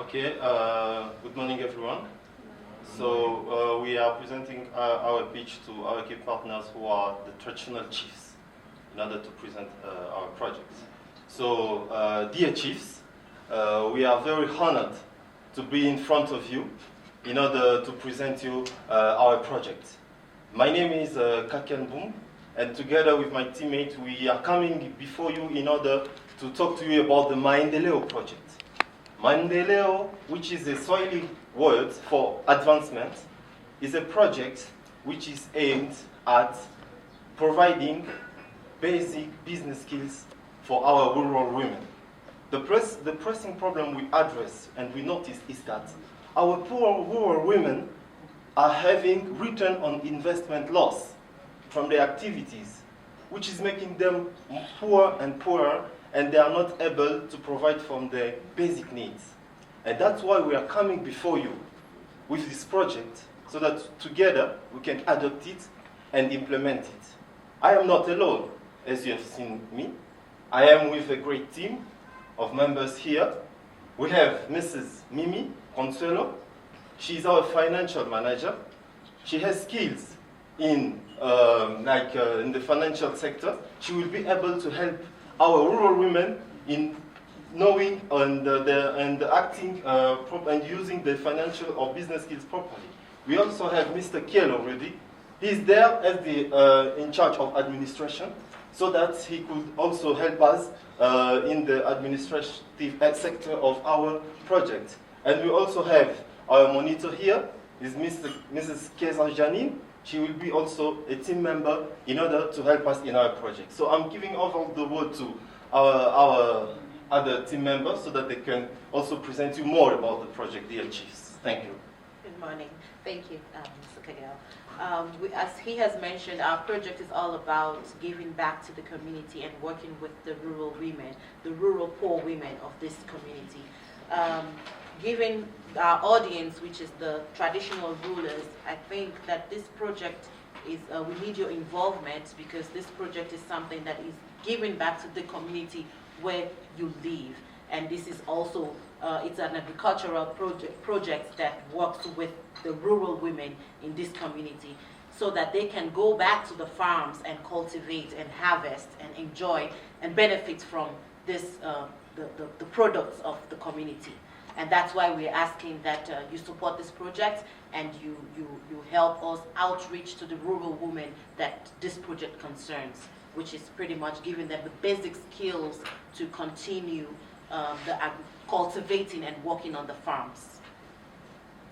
Okay, good morning everyone. So we are presenting our pitch to our key partners who are the traditional chiefs in order to present our project. So dear chiefs, we are very honored to be in front of you in order to present you our project. My name is Kaken Boom, and together with my teammate we are coming before you in order to talk to you about the Maendeleo project. Maendeleo, which is a Swahili word for advancement, is a project which is aimed at providing basic business skills for our rural women. The pressing problem we address and we notice is that our poor rural women are having return on investment loss from their activities, which is making them poorer and poorer, and they are not able to provide from their basic needs. And that's why we are coming before you with this project, so that together we can adopt it and implement it. I am not alone, as you have seen me. I am with a great team of members here. We have Mrs. Mimi Consuelo. She is our financial manager. She has skills in the financial sector. She will be able to help our rural women in knowing and acting and using the financial or business skills properly. We also have Mr. Kiel already. He's there as the in charge of administration, so that he could also help us in the administrative sector of our project. And we also have our monitor here, is Mrs. Keza Janine. She will be also a team member in order to help us in our project. So I'm giving over the word to our other team members so that they can also present you more about the project, dear chiefs. Thank you. Good morning. Thank you, Mr. Kagel. As he has mentioned, our project is all about giving back to the community and working with the rural women, the rural poor women of this community. Given our audience, which is the traditional rulers, I think that this project is, we need your involvement, because this project is something that is giving back to the community where you live. And this is also, it's an agricultural project that works with the rural women in this community, so that they can go back to the farms and cultivate and harvest and enjoy and benefit from this, the products of the community. And that's why we're asking that you support this project and you help us outreach to the rural women that this project concerns, which is pretty much giving them the basic skills to continue cultivating and working on the farms.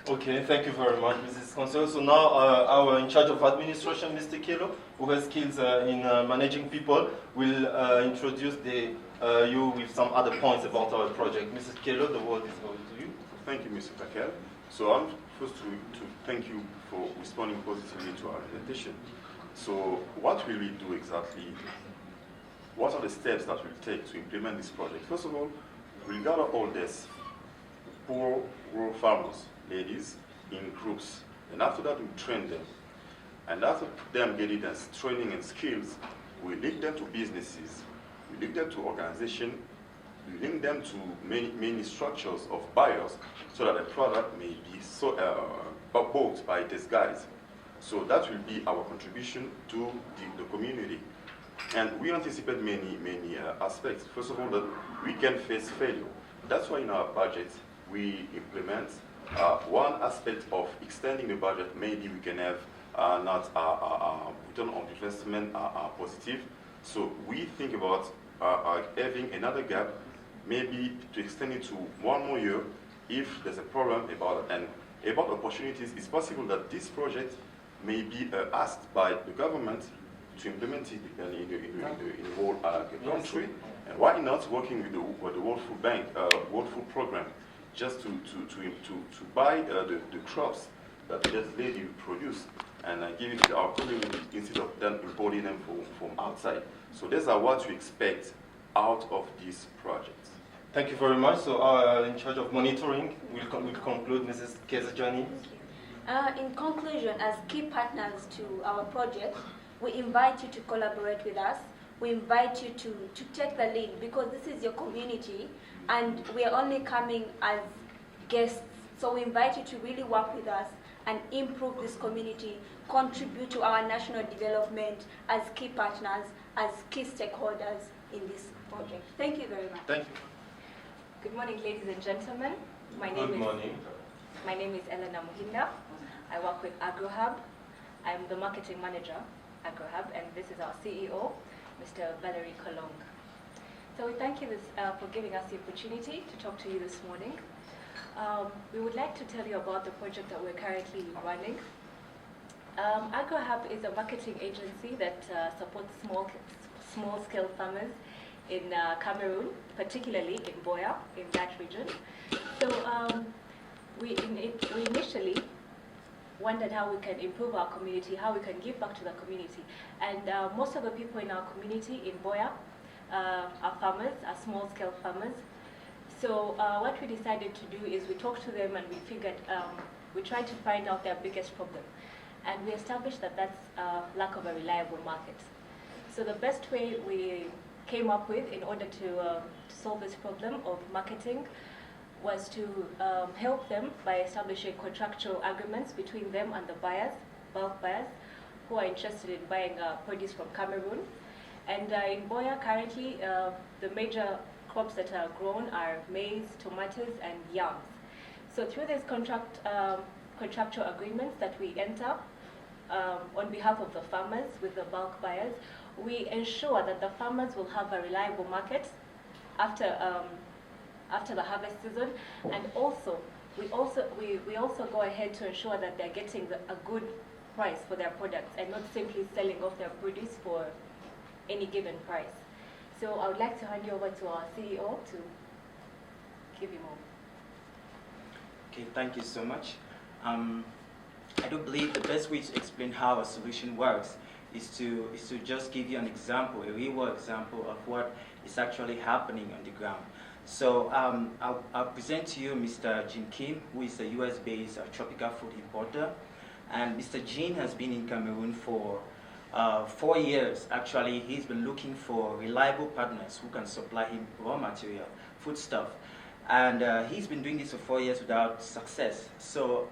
Okay, thank you very much, Mrs. Consuelo. So now our in charge of administration, Mr. Kelo, who has skills in managing people, will introduce you with some other points about our project. Mrs. Kelo, the word is going to you. Thank you, Mr. Kakel. So I'm first to thank you for responding positively to our invitation. So what will we do exactly? What are the steps that we'll take to implement this project? First of all, we'll gather all these poor rural farmers, ladies, in groups. And after that, we'll train them. And after them getting their training and skills, we link them to businesses, we link them to organizations, we link them to many structures of buyers, so that the product may be bought by these guys. So that will be our contribution to the community. And we anticipate many aspects. First of all, that we can face failure. That's why in our budget, we implement one aspect of extending the budget. Maybe we can have not return on investment positive. So we think about having another gap, maybe to extend it to 1 more year if there's a problem about it. And about opportunities, it's possible that this project may be asked by the government to implement it in the whole country. And why not working with the World Food Bank, World Food Program, just to buy the crops that this lady will produce and give it to our community instead of them importing them from outside. So these are what we expect out of this project. Thank you very much. So in charge of monitoring, we'll conclude, Mrs. Kezajani. In conclusion, as key partners to our project, we invite you to collaborate with us. We invite you to take the lead, because this is your community and we are only coming as guests. So we invite you to really work with us and improve this community, contribute to our national development as key partners, as key stakeholders in this project. Thank you very much. Thank you. Good morning, ladies and gentlemen. Good morning. My name is Elena Muhinda. I work with AgroHub. I'm the marketing manager, AgroHub, and this is our CEO, Mr. Valerie Kolong. So we thank you for giving us the opportunity to talk to you this morning. We would like to tell you about the project that we're currently running. AgroHub is a marketing agency that supports small-scale farmers in Cameroon, particularly in Boya, in that region. So we initially wondered how we can improve our community, how we can give back to the community. And most of the people in our community in Boya are farmers, are small-scale farmers. So what we decided to do is we talked to them and we figured, we tried to find out their biggest problem. And we established that that's lack of a reliable market. So the best way we came up with in order to solve this problem of marketing was to help them by establishing contractual agreements between them and the buyers, bulk buyers, who are interested in buying produce from Cameroon. And in Boya currently, the major crops that are grown are maize, tomatoes, and yams. So through these contractual agreements that we enter on behalf of the farmers with the bulk buyers, we ensure that the farmers will have a reliable market after the harvest season, and also we also go ahead to ensure that they're getting a good price for their products and not simply selling off their produce for any given price. So I would like to hand you over to our CEO to give you more. Okay, thank you so much. I do believe the best way to explain how a solution works is to just give you an example, a real-world example of what is actually happening on the ground. So I'll present to you Mr. Jin Kim, who is a US-based tropical food importer. And Mr. Jin has been in Cameroon for 4 years. Actually, he's been looking for reliable partners who can supply him raw material, foodstuff. And he's been doing this for 4 years without success. So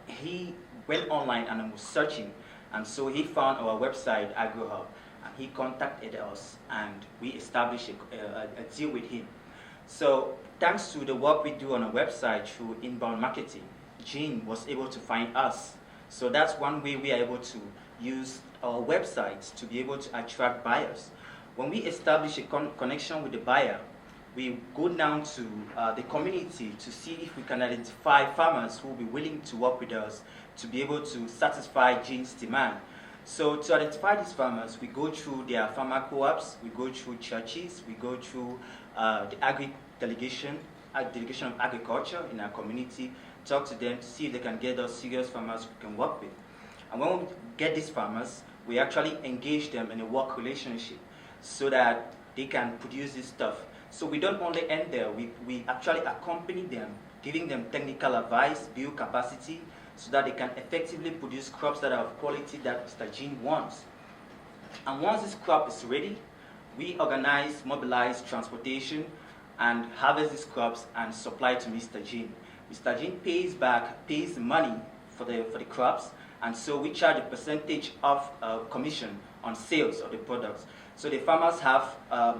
he went online and was searching. And so he found our website, AgroHub, and he contacted us, and we established a deal with him. So thanks to the work we do on our website through inbound marketing, Jean was able to find us. So that's one way we are able to use our website to be able to attract buyers. When we establish a connection with the buyer, we go down to the community to see if we can identify farmers who will be willing to work with us to be able to satisfy Jean's demand. So to identify these farmers, we go through their farmer co-ops, we go through churches, we go through the delegation of agriculture in our community, talk to them to see if they can get us serious farmers we can work with. And when we get these farmers, we actually engage them in a work relationship so that they can produce this stuff. So we don't only end there, we actually accompany them, giving them technical advice, build capacity, so that they can effectively produce crops that are of quality that Mr. Jean wants. And once this crop is ready, we organize, mobilize transportation, and harvest these crops and supply to Mr. Jean. Mr. Jean pays money for the crops, and so we charge a percentage of commission on sales of the products. So the farmers have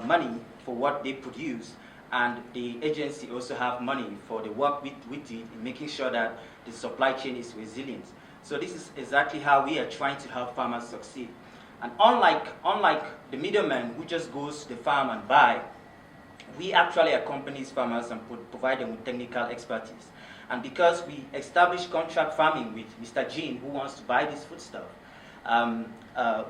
money for what they produce, and the agency also have money for the work we did in making sure that the supply chain is resilient. So this is exactly how we are trying to help farmers succeed. And unlike the middleman who just goes to the farm and buy, we actually accompany farmers and provide them with technical expertise. And because we establish contract farming with Mr. Jean, who wants to buy this foodstuff,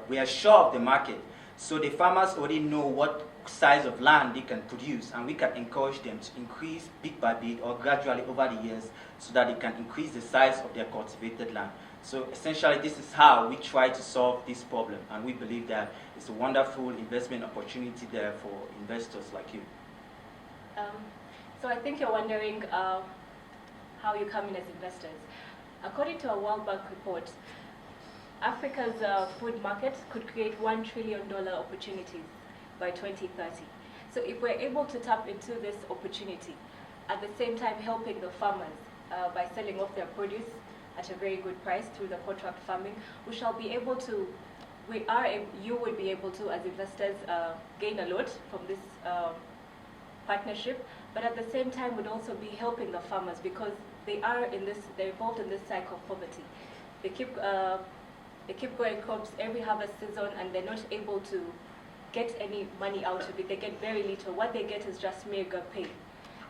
we are sure of the market. So the farmers already know what size of land they can produce, and we can encourage them to increase bit by bit or gradually over the years so that they can increase the size of their cultivated land. So essentially, this is how we try to solve this problem, and we believe that it's a wonderful investment opportunity there for investors like you. So I think you're wondering how you come in as investors. According to a World Bank report, Africa's food market could create $1 trillion opportunities by 2030. So if we're able to tap into this opportunity, at the same time helping the farmers by selling off their produce at a very good price through the contract farming. We shall be able to, you would be able to, as investors, gain a lot from this partnership, but at the same time would also be helping the farmers because they're involved in this cycle of poverty. They keep growing crops every harvest season and they're not able to get any money out of it. They get very little. What they get is just meager pay.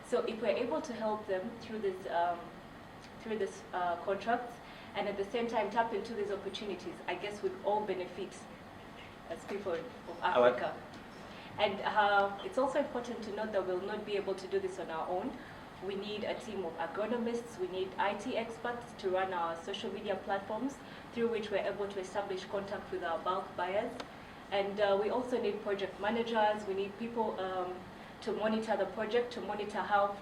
So if we're able to help them through this contracts and at the same time tap into these opportunities, I guess we'd all benefit as people of Africa. And it's also important to note that we'll not be able to do this on our own. We need a team of agronomists, we need IT experts to run our social media platforms through which we're able to establish contact with our bulk buyers. And we also need project managers, we need people to monitor the project, to monitor how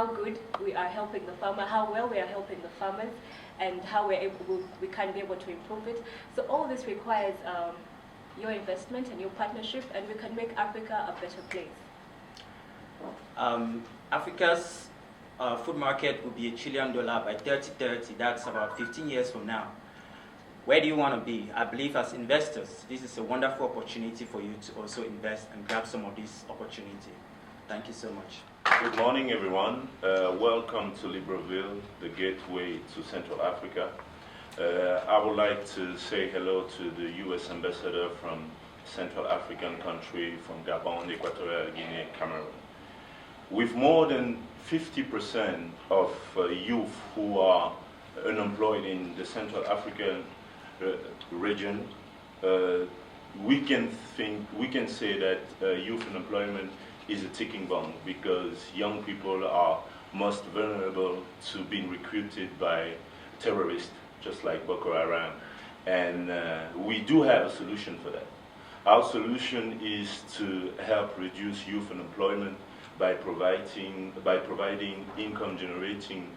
good we are helping the farmer, how well we are helping the farmers, and how we can be able to improve it. So all this requires your investment and your partnership, and we can make Africa a better place. Africa's food market will be $1 trillion by 2030. That's about 15 years from now. Where do you want to be? I believe as investors, this is a wonderful opportunity for you to also invest and grab some of this opportunity. Thank you so much. Good morning, everyone. Welcome to Libreville, the gateway to Central Africa. I would like to say hello to the U.S. ambassador from Central African country, from Gabon, Equatorial Guinea, Cameroon. With more than 50% of youth who are unemployed in the Central African region, we can say that youth unemployment is a ticking bomb because young people are most vulnerable to being recruited by terrorists, just like Boko Haram. And we do have a solution for that. Our solution is to help reduce youth unemployment by providing income-generating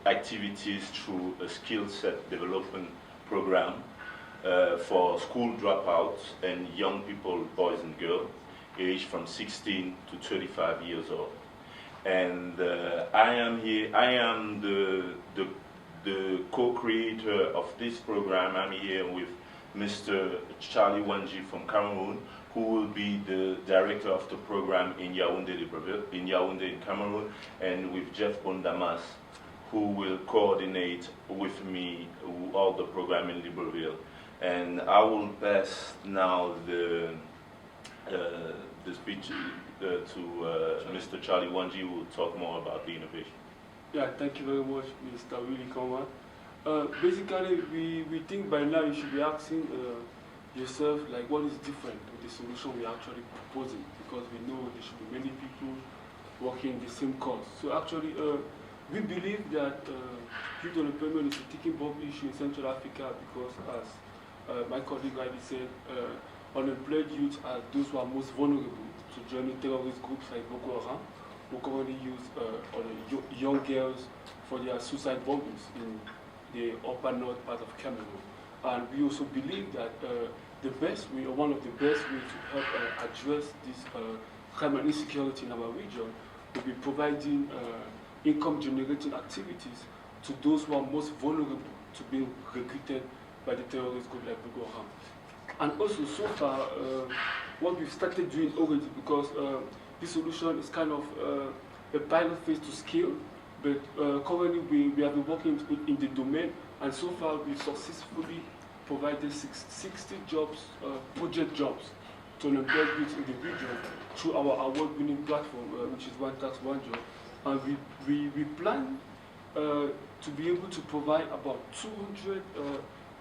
activities through a skill set development program for school dropouts and young people, boys and girls, aged from 16 to 35 years old. And I am the co-creator of this program. I'm here with Mr. Charlie Wanji from Cameroon, who will be the director of the program in Yaoundé, in Cameroon, and with Jeff Bondamas, who will coordinate with me all the program in Libreville. And I will pass now the speech to Mr. Charlie Wanji, who will talk more about the innovation. Yeah, thank you very much, Mr. Willie Coleman. Basically, we think by now you should be asking yourself, like, what is different with the solution we're actually proposing? Because we know there should be many people working the same cause. So actually, we believe that youth unemployment is a ticking bomb issue in Central Africa because, as my colleague rightly said, unemployed youth are those who are most vulnerable to joining terrorist groups like Boko Haram, who currently use young girls for their suicide bombings in the upper north part of Cameroon. And we also believe that the best way, or one of the best ways to help address this crime and insecurity in our region will be providing income-generating activities to those who are most vulnerable to being recruited by the terrorist group like Boko Haram. And also, so far, what we've started doing already, because this solution is kind of a pilot phase to scale, but currently we have been working in the domain, and so far we've successfully provided 60 jobs, project jobs, to unemployed youth in the region through our award-winning platform, which is One Task, One Job. And we plan to be able to provide about 200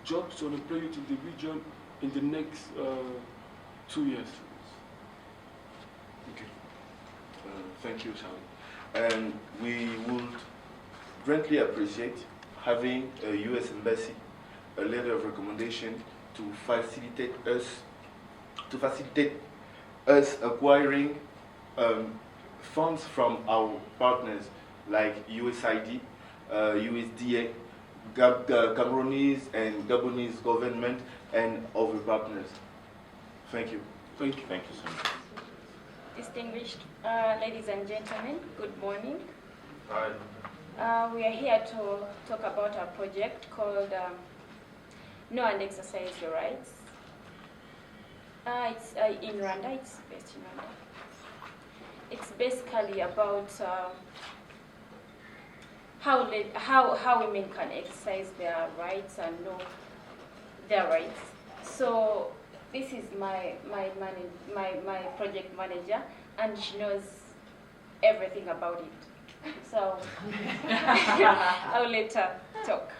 jobs to unemployed youth in the region in the next 2 years. Okay. Thank you, Charlie. And we would greatly appreciate having a U.S. Embassy, a letter of recommendation to facilitate us acquiring funds from our partners like USAID, USDA, Cameroonese and Gabonese government, and other partners. Thank you. Thank you. Thank you so much. Distinguished ladies and gentlemen, good morning. Hi. We are here to talk about a project called Know and Exercise Your Rights. It's in Rwanda, it's based in Rwanda. It's basically about how women can exercise their rights and know their rights. So this is my project manager, and she knows everything about it. So I'll let her talk.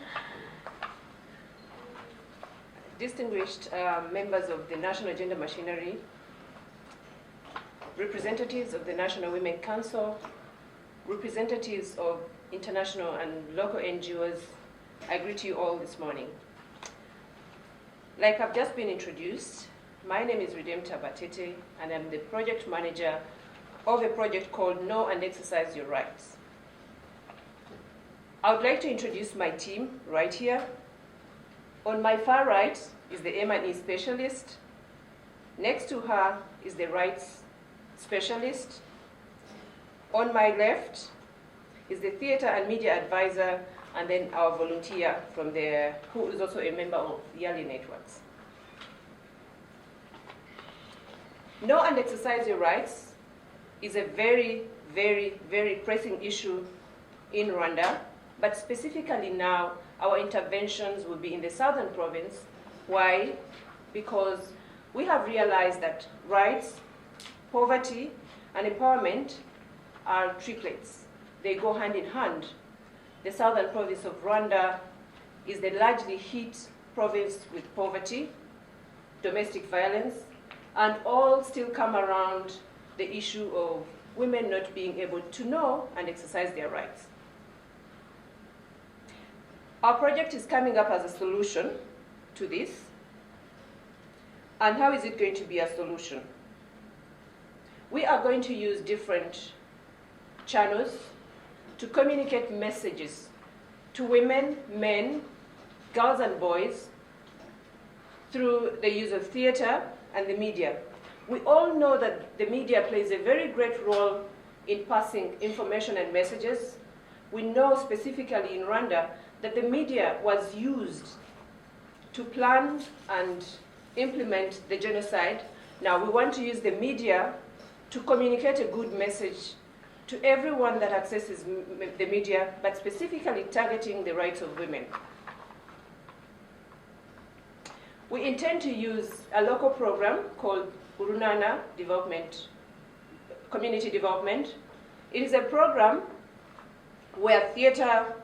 Distinguished members of the National Gender Machinery, representatives of the National Women Council, representatives of international and local NGOs, I greet you all this morning. Like I've just been introduced, my name is Redempta Batete, and I'm the project manager of a project called Know and Exercise Your Rights. I would like to introduce my team right here. On my far right is the M&E specialist. Next to her is the rights specialist. On my left is the theater and media advisor, and then our volunteer from there, who is also a member of YALI Networks. Know and Exercise Your Rights is a very, very, very pressing issue in Rwanda, but specifically now, our interventions will be in the southern province. Why? Because we have realized that rights, poverty, and empowerment are triplets. They go hand in hand. The southern province of Rwanda is the largely hit province with poverty, domestic violence, and all still come around the issue of women not being able to know and exercise their rights. Our project is coming up as a solution to this. And how is it going to be a solution? We are going to use different channels to communicate messages to women, men, girls and boys through the use of theater and the media. We all know that the media plays a very great role in passing information and messages. We know specifically in Rwanda that the media was used to plan and implement the genocide. Now we want to use the media to communicate a good message to everyone that accesses the media, but specifically targeting the rights of women. We intend to use a local program called Urunana Community Development. It is a program where theater,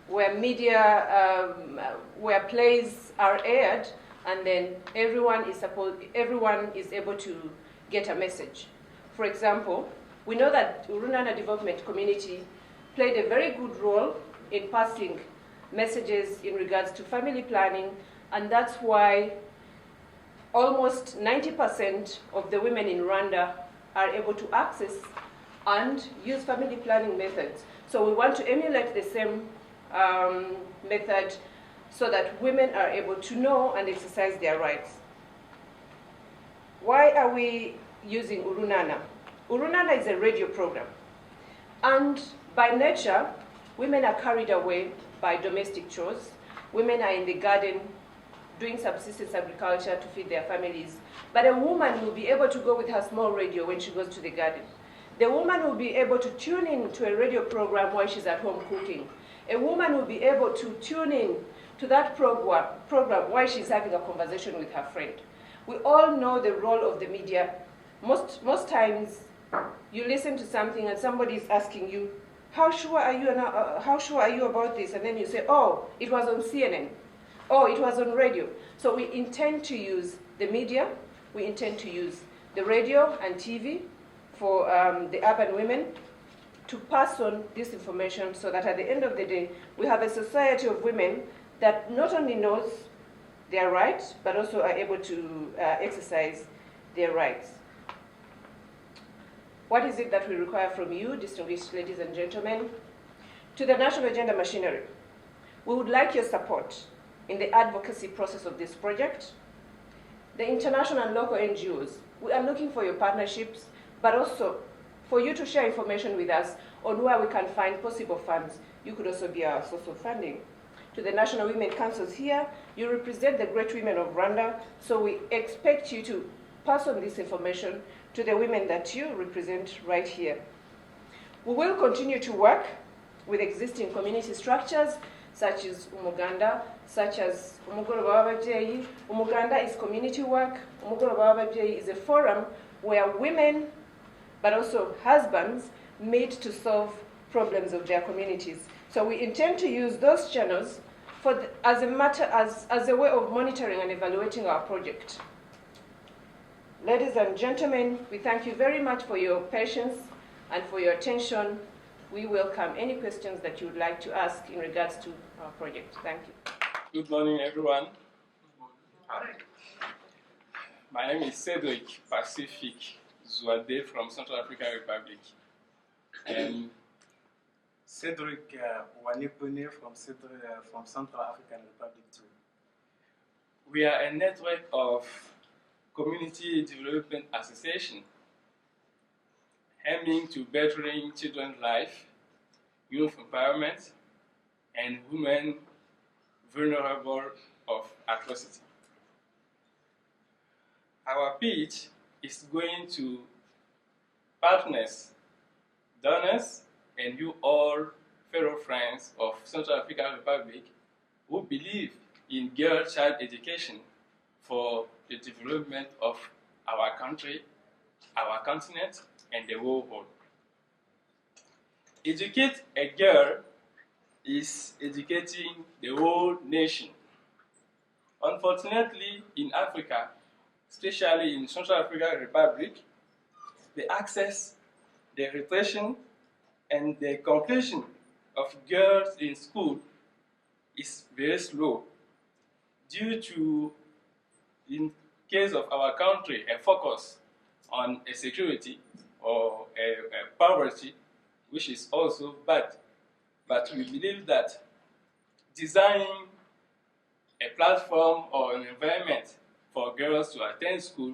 where media, where plays are aired, and then everyone is able to get a message. For example, we know that Urunana Development Community played a very good role in passing messages in regards to family planning, and that's why almost 90% of the women in Rwanda are able to access and use family planning methods. So we want to emulate the same method so that women are able to know and exercise their rights. Why are we using Urunana? Urunana is a radio program. And by nature, women are carried away by domestic chores. Women are in the garden doing subsistence agriculture to feed their families. But a woman will be able to go with her small radio when she goes to the garden. The woman will be able to tune in to a radio program while she's at home cooking. A woman will be able to tune in to that program while she's having a conversation with her friend. We all know the role of the media. Most times, you listen to something and somebody is asking you, how sure are you about this? And then you say, oh, it was on CNN. Oh, it was on radio. So we intend to use the media. We intend to use the radio and TV for the urban women to pass on this information so that at the end of the day, we have a society of women that not only knows their rights, but also are able to exercise their rights. What is it that we require from you, distinguished ladies and gentlemen? To the National Gender Machinery, we would like your support in the advocacy process of this project. The international and local NGOs, we are looking for your partnerships. but also for you to share information with us on where we can find possible funds. You could also be our source of funding. To the National Women Councils here, you represent the great women of Rwanda, so we expect you to pass on this information to the women that you represent right here. We will continue to work with existing community structures such as Umuganda, such as Umugoroba w'Ababyeyi. Umuganda is community work. Umugoroba w'Ababyeyi is a forum where women, but also husbands, meet to solve problems of their communities. So we intend to use those channels as a way of monitoring and evaluating our project. Ladies and gentlemen, we thank you very much for your patience and for your attention. We welcome any questions that you would like to ask in regards to our project. Thank you. Good morning, everyone. My name is Cedric Pacific Zouade from Central African Republic. And Cedric Wanepone from Central African Republic too. We are a network of community development association aiming to bettering children's life, youth empowerment, and women vulnerable of atrocity. Our pitch is going to partners, donors, and you all fellow friends of Central African Republic who believe in girl-child education for the development of our country, our continent, and the whole world. Educate a girl is educating the whole nation. Unfortunately, in Africa, especially in Central African Republic, the access, the retention, and the completion of girls in school is very slow due to, in case of our country, a focus on a security or a poverty, which is also bad. But we believe that designing a platform or an environment for girls to attend school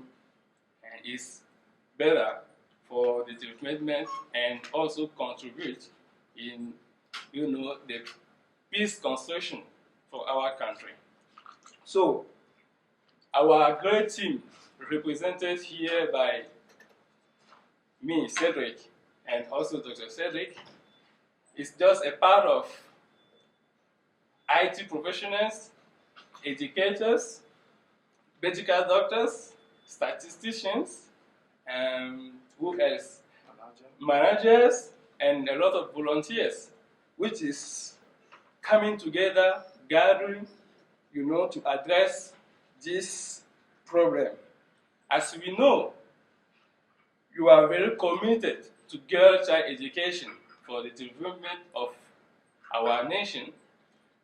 is better for the development and also contribute in, the peace construction for our country. So, our great team, represented here by me, Cedric, and also Dr. Cedric, is just a part of IT professionals, educators, medical doctors, statisticians, who else? Managers, and a lot of volunteers, which is coming together, gathering, to address this problem. As we know, you are very committed to girl child education for the development of our nation.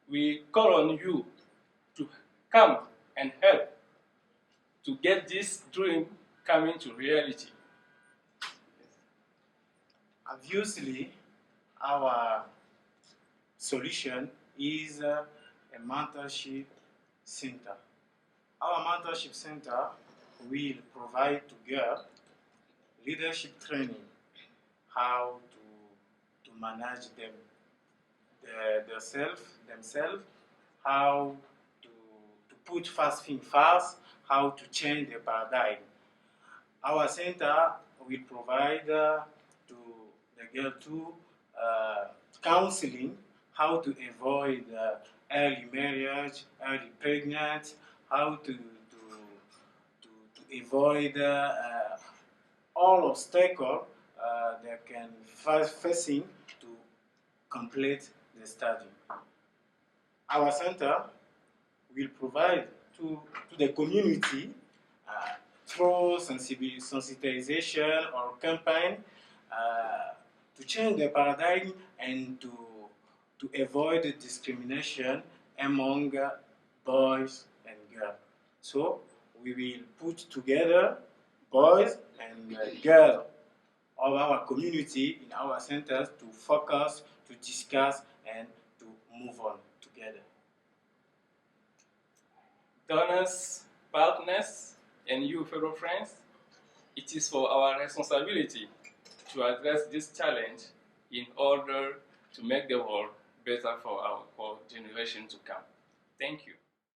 We call on you to come and help to get this dream coming to reality. Obviously, our solution is a mentorship center. Our mentorship center will provide to girls leadership training, how to manage themselves, how to put first thing first, how to change the paradigm. Our center will provide to the girl counseling, how to avoid early marriage, early pregnancy, how to avoid all obstacles that can facing to complete the study. Our center will provide to the community through sensitization or campaign to change the paradigm and to avoid discrimination among boys and girls. So we will put together boys and girls of our community in our centers to focus, to discuss, and to move on together. Donors, partners, and you fellow friends, it is for our responsibility to address this challenge in order to make the world better for our generation to come. Thank you.